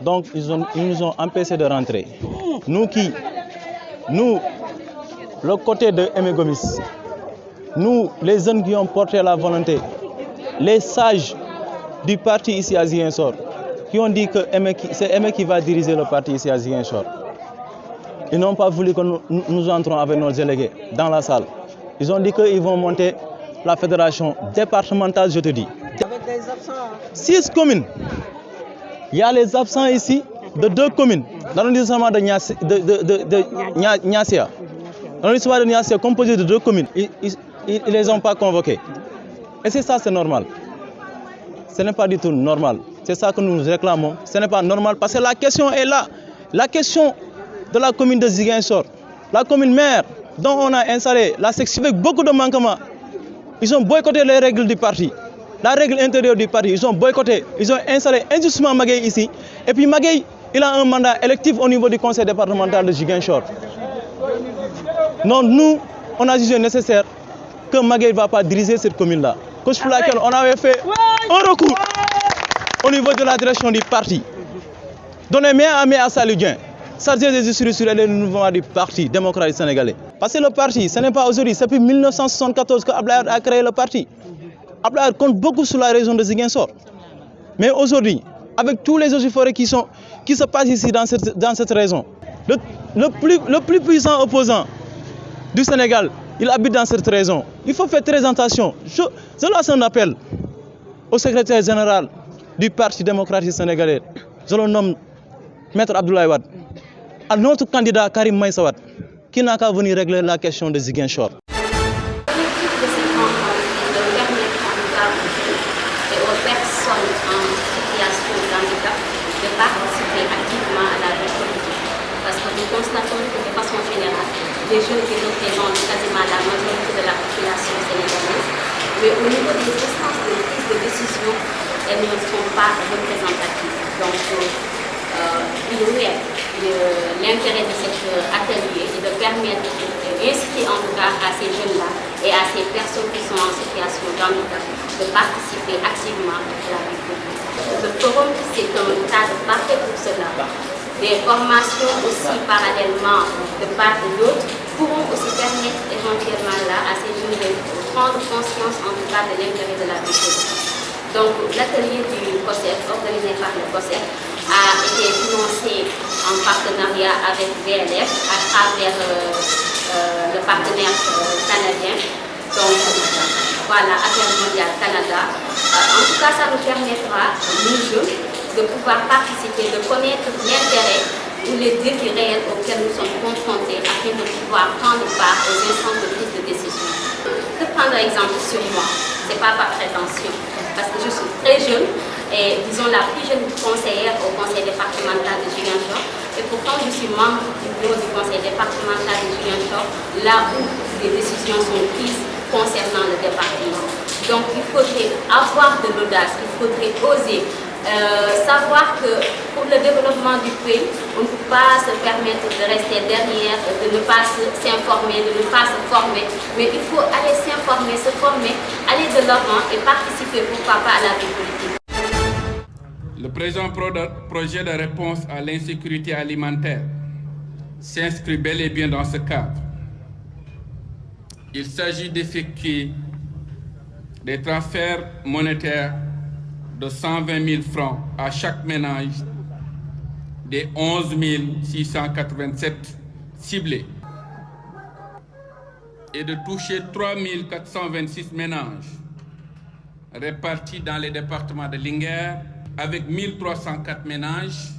Donc ils nous ont empêchés de rentrer. Nous, le côté de Aimé Gomis, nous, les jeunes qui ont porté la volonté, les sages du parti ici à Ziguinchor, qui ont dit que c'est Aimé qui va diriger le parti ici à Ziguinchor. Ils n'ont pas voulu que nous entrons avec nos délégués dans la salle. Ils ont dit qu'ils vont monter la fédération départementale, je te dis. Avec des absents. 6 communes. Il y a les absents ici de 2 communes. Dans l'arrondissement de Niassia. L'arrondissement de Niassia est composé de 2 communes. Ils ne les ont pas convoqués. Et c'est ça, c'est normal. Ce n'est pas du tout normal. C'est ça que nous réclamons. Ce n'est pas normal parce que la question est là. La question de la commune de Ziguinchor, la commune mère dont on a installé la section avec beaucoup de manquements. Ils ont boycotté les règles du parti, la règle intérieure du parti. Ils ont boycotté, ils ont installé injustement Magueye ici. Et puis Magueye, il a un mandat électif au niveau du conseil départemental de Ziguinchor. Donc nous, on a jugé nécessaire que Magueye ne va pas diriger cette commune-là. Cause pour laquelle on avait fait un recours au niveau de la direction du parti. Donner main à Salou Dieng, chargé des issues sur le mouvement du Parti démocratique sénégalais. Parce que le parti, ce n'est pas aujourd'hui, c'est depuis 1974 qu'Ablaye a créé le parti. Ablaye compte beaucoup sur la région de Ziguinchor. Mais aujourd'hui, avec tous les eaux et forêts qui se passent ici dans cette région, le plus puissant opposant du Sénégal, il habite dans cette région. Il faut faire très attention. Je lance un appel au secrétaire général du Parti démocratique sénégalais. Je le nomme Maître Abdoulaye Wade, à notre candidat Karim Meïssa Wade, qui n'a qu'à venir régler la question de Ziguinchor. L'objectif de cette rencontre est de permettre et aux personnes en situation de handicap de participer activement à la vie politique. Parce que nous constatons que de façon générale, les jeunes qui représentent quasiment la majorité de la population sénégalaise, mais au niveau des instances de prise de décision, elles ne sont pas représentatives. Donc, l'intérêt de cet atelier est de permettre d'inciter en tout cas à ces jeunes-là et à ces personnes qui sont en situation d'handicap de participer activement à la vie publique. Le forum, c'est un cadre parfait pour cela. Des formations aussi parallèlement de part et d'autre pourront aussi permettre éventuellement là à ces jeunes de prendre conscience en tout cas de l'intérêt de la vie publique. Donc l'atelier du COSEF, organisé par le COSEF, a été financé en partenariat avec VLF à travers le partenaire canadien. Donc voilà, Affaires mondiales Canada. En tout cas, ça nous permettra, nous jeunes, de pouvoir participer, de connaître l'intérêt ou les défis réels auxquels nous sommes confrontés afin de pouvoir prendre part aux instances de prise de décision. De prendre exemple sur moi, ce n'est pas par prétention, parce que je suis très jeune et disons la plus jeune conseillère au conseil départemental de Ziguinchor. Et pourtant, je suis membre du bureau du conseil départemental de Ziguinchor, là où des décisions sont prises concernant le département. Donc, il faudrait avoir de l'audace, il faudrait oser. Savoir que pour le développement du pays, on ne peut pas se permettre de rester derrière, de ne pas s'informer, de ne pas se former, mais il faut aller s'informer, se former, aller de l'avant et participer, pourquoi pas, à la vie politique. Le présent projet de réponse à l'insécurité alimentaire s'inscrit bel et bien dans ce cadre. Il s'agit d'effectuer des transferts monétaires de 120 000 francs à chaque ménage des 11 687 ciblés et de toucher 3 426 ménages répartis dans les départements de Linguère avec 1 304 ménages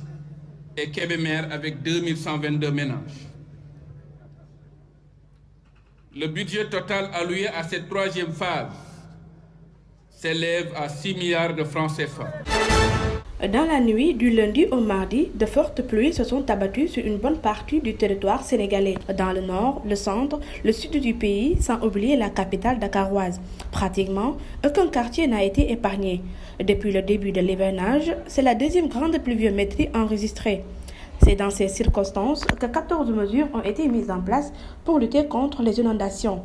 et Kébémer avec 2 122 ménages. Le budget total alloué à cette troisième phase s'élève à 6 milliards de francs CFA. Dans la nuit du lundi au mardi, de fortes pluies se sont abattues sur une bonne partie du territoire sénégalais. Dans le nord, le centre, le sud du pays, sans oublier la capitale dakaroise. Pratiquement, aucun quartier n'a été épargné. Depuis le début de l'hivernage, c'est la deuxième grande pluviométrie enregistrée. C'est dans ces circonstances que 14 mesures ont été mises en place pour lutter contre les inondations.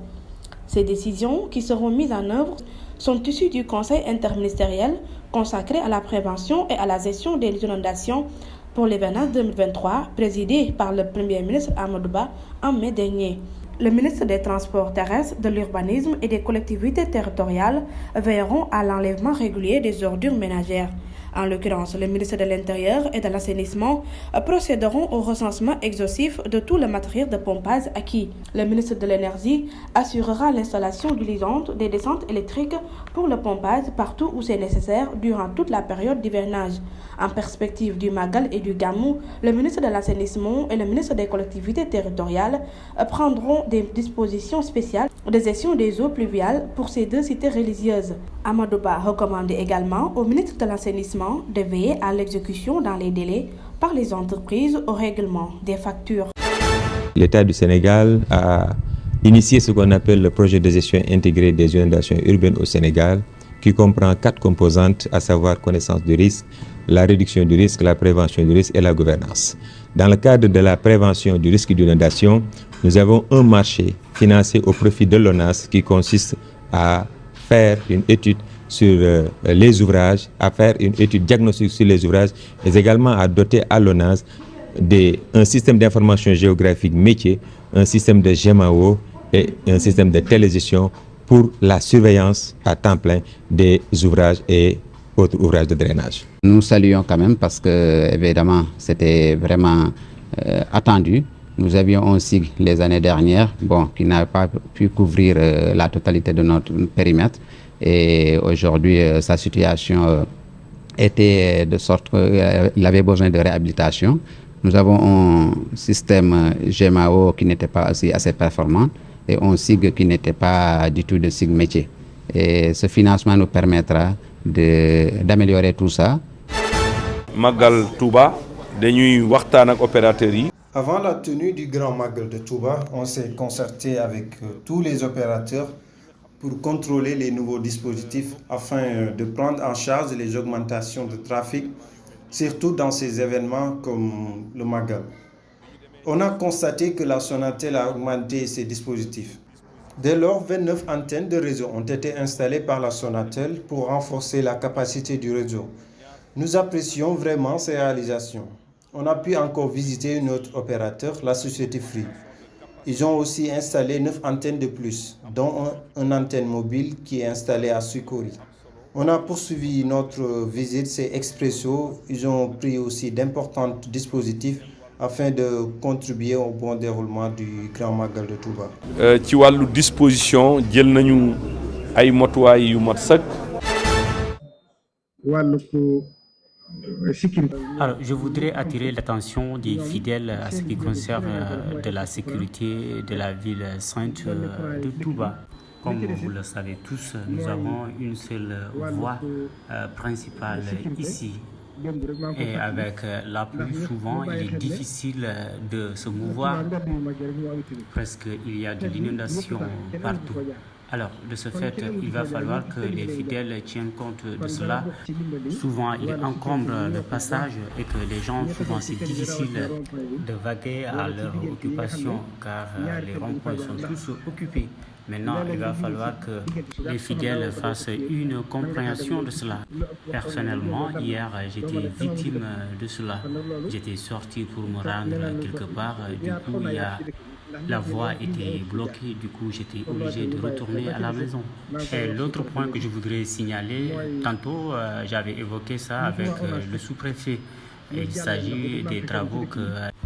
Ces décisions qui seront mises en œuvre sont issues du Conseil interministériel consacré à la prévention et à la gestion des inondations pour l'hivernage 2023 présidé par le Premier ministre Amadou Ba en mai dernier. Le ministre des Transports terrestres, de l'Urbanisme et des Collectivités territoriales veilleront à l'enlèvement régulier des ordures ménagères. En l'occurrence, le ministre de l'Intérieur et de l'Assainissement procéderont au recensement exhaustif de tout le matériel de pompage acquis. Le ministre de l'Énergie assurera l'installation diligente des descentes électriques pour le pompage partout où c'est nécessaire durant toute la période d'hivernage. En perspective du Magal et du Gamou, le ministre de l'Assainissement et le ministre des Collectivités territoriales prendront des dispositions spéciales de gestion des eaux pluviales pour ces deux cités religieuses. Amadou Ba recommande également au ministre de l'Assainissement de veiller à l'exécution dans les délais par les entreprises au règlement des factures. L'État du Sénégal a initié ce qu'on appelle le projet de gestion intégrée des inondations urbaines au Sénégal, qui comprend 4 composantes, à savoir connaissance du risque, la réduction du risque, la prévention du risque et la gouvernance. Dans le cadre de la prévention du risque d'inondation, nous avons un marché financé au profit de l'ONAS qui consiste à faire une étude sur les ouvrages, à faire une étude diagnostique sur les ouvrages et également à doter à l'ONAS un système d'information géographique métier, un système de GMAO et un système de télégestion pour la surveillance à temps plein des ouvrages et autres ouvrages de drainage. Nous saluons quand même parce que, évidemment, c'était vraiment attendu. Nous avions un SIG les années dernières, qui n'avait pas pu couvrir la totalité de notre périmètre. Et aujourd'hui, sa situation était de sorte qu'il avait besoin de réhabilitation. Nous avons un système GMAO qui n'était pas aussi assez performant et un SIG qui n'était pas du tout de SIG métier. Et ce financement nous permettra d'améliorer tout ça. Magal Touba, dañuy waxtaan ak opérateurs yi. Avant la tenue du Grand Magal de Touba, on s'est concerté avec tous les opérateurs pour contrôler les nouveaux dispositifs afin de prendre en charge les augmentations de trafic, surtout dans ces événements comme le Magal. On a constaté que la Sonatel a augmenté ses dispositifs. Dès lors, 29 antennes de réseau ont été installées par la Sonatel pour renforcer la capacité du réseau. Nous apprécions vraiment ces réalisations. On a pu encore visiter un autre opérateur, la société Free. Ils ont aussi installé 9 antennes de plus, dont une antenne mobile qui est installée à Sukori. On a poursuivi notre visite, c'est Expresso. Ils ont pris aussi d'importants dispositifs afin de contribuer au bon déroulement du Grand Magal de Touba. Ci wàllu disposition jël nañu ay motuwaay yu mat sëkk. Alors, je voudrais attirer l'attention des fidèles à ce qui concerne de la sécurité de la ville sainte de Touba. Comme vous le savez tous, nous avons une seule voie principale ici. Et avec la pluie, souvent, il est difficile de se mouvoir. Presque, il y a de l'inondation partout. Alors, de ce fait, il va falloir que les fidèles tiennent compte de cela. Souvent, il encombre le passage et que les gens, souvent, c'est difficile de vaguer à leur occupation car les ronds-points sont tous occupés. Maintenant, il va falloir que les fidèles fassent une compréhension de cela. Personnellement, hier, j'étais victime de cela. J'étais sorti pour me rendre quelque part. Du coup, la voie était bloquée. Du coup, j'étais obligé de retourner à la maison. Et l'autre point que je voudrais signaler, tantôt, j'avais évoqué ça avec le sous-préfet. Il s'agit des travaux que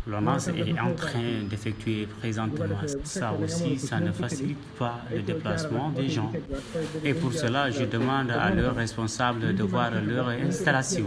l'ONAS est en train d'effectuer présentement. Ça aussi, ça ne facilite pas le déplacement des gens. Et pour cela, je demande à leurs responsables de voir leur installation.